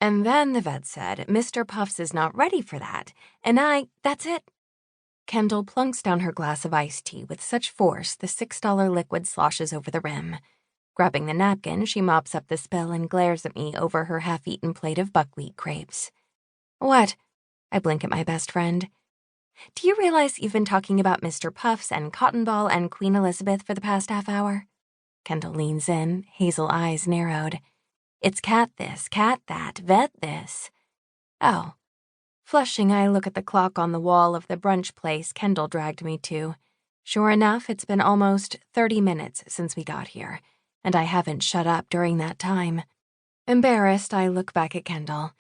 And then the vet said, Mr. Puffs is not ready for that, and that's it. Kendall plunks down her glass of iced tea with such force the $6 liquid sloshes over the rim. Grabbing the napkin, she mops up the spill and glares at me over her half-eaten plate of buckwheat crepes. What? I blink at my best friend. Do you realize you've been talking about Mr. Puffs and Cotton Ball and Queen Elizabeth for the past half hour? Kendall leans in, hazel eyes narrowed. It's cat this, cat that, vet this. Oh. Flushing, I look at the clock on the wall of the brunch place Kendall dragged me to. Sure enough, it's been almost 30 minutes since we got here, and I haven't shut up during that time. Embarrassed, I look back at Kendall.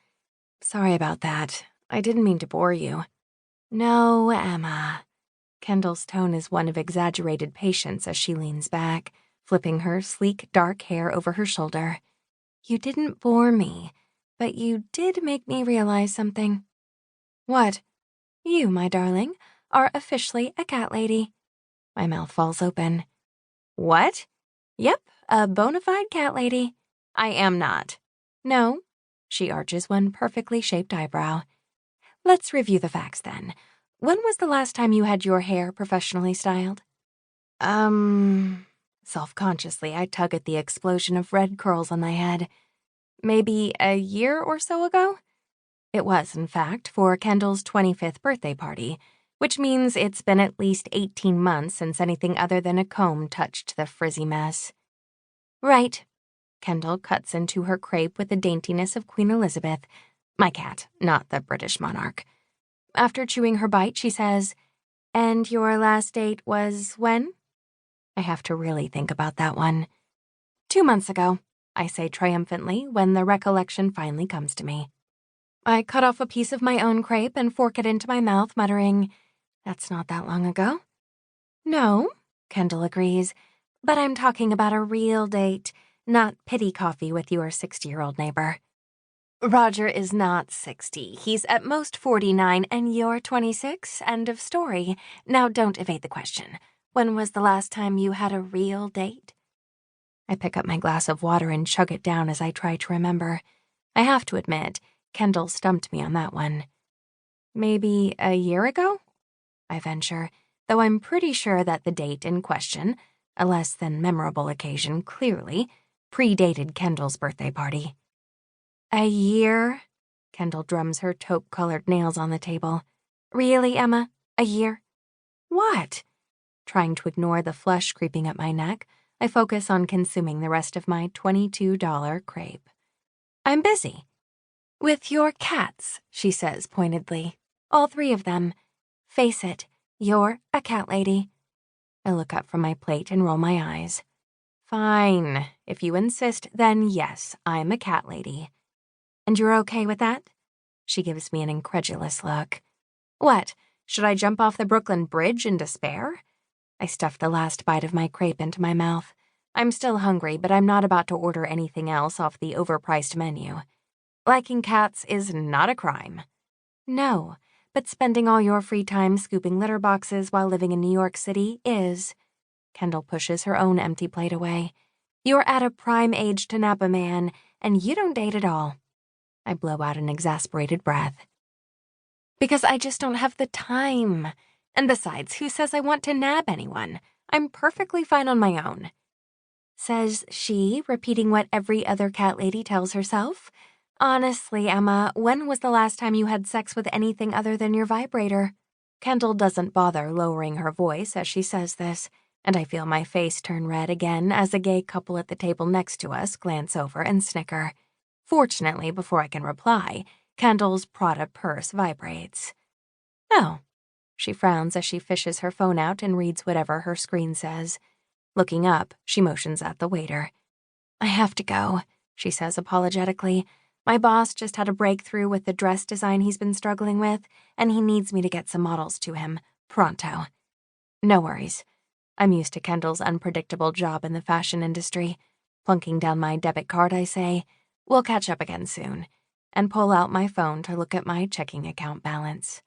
Sorry about that. I didn't mean to bore you. No, Emma. Kendall's tone is one of exaggerated patience as she leans back, flipping her sleek, dark hair over her shoulder. You didn't bore me, but you did make me realize something. What? You, my darling, are officially a cat lady. My mouth falls open. What? Yep, a bona fide cat lady. I am not. No. She arches one perfectly shaped eyebrow. Let's review the facts then. When was the last time you had your hair professionally styled? Self-consciously, I tug at the explosion of red curls on my head. Maybe a year or so ago? It was, in fact, for Kendall's 25th birthday party, which means it's been at least 18 months since anything other than a comb touched the frizzy mess. Right. Kendall cuts into her crepe with the daintiness of Queen Elizabeth, my cat, not the British monarch. After chewing her bite, she says, And your last date was when? I have to really think about that one. 2 months ago, I say triumphantly when the recollection finally comes to me. I cut off a piece of my own crepe and fork it into my mouth, muttering, That's not that long ago. No, Kendall agrees, but I'm talking about a real date, not pity coffee with your 60-year-old neighbor. Roger is not 60. He's at most 49, and you're 26. End of story. Now don't evade the question. When was the last time you had a real date? I pick up my glass of water and chug it down as I try to remember. I have to admit, Kendall stumped me on that one. Maybe a year ago? I venture, though I'm pretty sure that the date in question, a less than memorable occasion clearly, predated Kendall's birthday party. A year? Kendall drums her taupe-colored nails on the table. Really, Emma? A year? What? Trying to ignore the flush creeping up my neck, I focus on consuming the rest of my $22 crepe. I'm busy. With your cats, she says pointedly. All 3 of them. Face it, you're a cat lady. I look up from my plate and roll my eyes. Fine. If you insist, then yes, I'm a cat lady. And you're okay with that? She gives me an incredulous look. What, should I jump off the Brooklyn Bridge in despair? I stuff the last bite of my crepe into my mouth. I'm still hungry, but I'm not about to order anything else off the overpriced menu. Liking cats is not a crime. No, but spending all your free time scooping litter boxes while living in New York City is. Kendall pushes her own empty plate away. You're at a prime age to nab a man, and you don't date at all. I blow out an exasperated breath. Because I just don't have the time. And besides, who says I want to nab anyone? I'm perfectly fine on my own. Says she, repeating what every other cat lady tells herself. Honestly, Emma, when was the last time you had sex with anything other than your vibrator? Kendall doesn't bother lowering her voice as she says this, and I feel my face turn red again as a gay couple at the table next to us glance over and snicker. Fortunately, before I can reply, Kendall's Prada purse vibrates. Oh. She frowns as she fishes her phone out and reads whatever her screen says. Looking up, she motions at the waiter. I have to go, she says apologetically. My boss just had a breakthrough with the dress design he's been struggling with, and he needs me to get some models to him. Pronto. No worries. I'm used to Kendall's unpredictable job in the fashion industry. Plunking down my debit card, I say, We'll catch up again soon, and pull out my phone to look at my checking account balance.